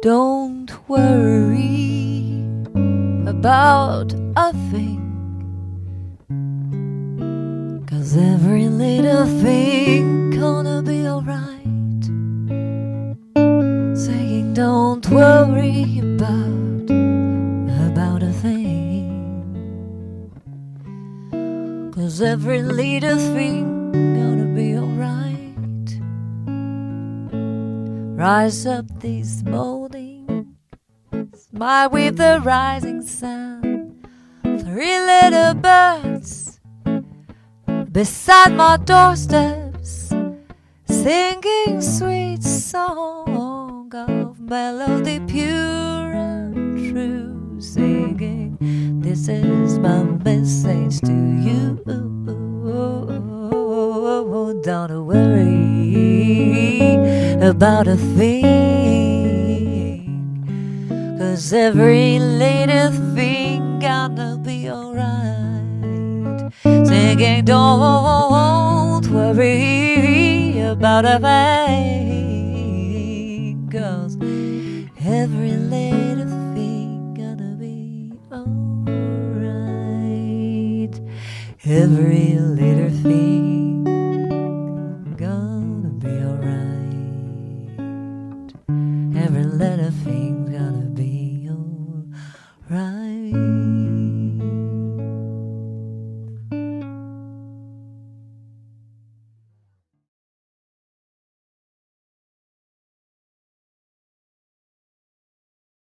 Don't worry about a thing, 'cause every little thing gonna be alright. Saying don't worry about a thing, 'cause every little thing gonna be alright. Rise up this morning, smile with the rising sun. 3 little birds beside my doorsteps, singing sweet song of melody pure and true. Singing, this is my message to you. Don't worry about a thing, 'cause every little thing gonna be alright. Singing, don't worry about a thing, 'cause every little thing gonna be alright. Every little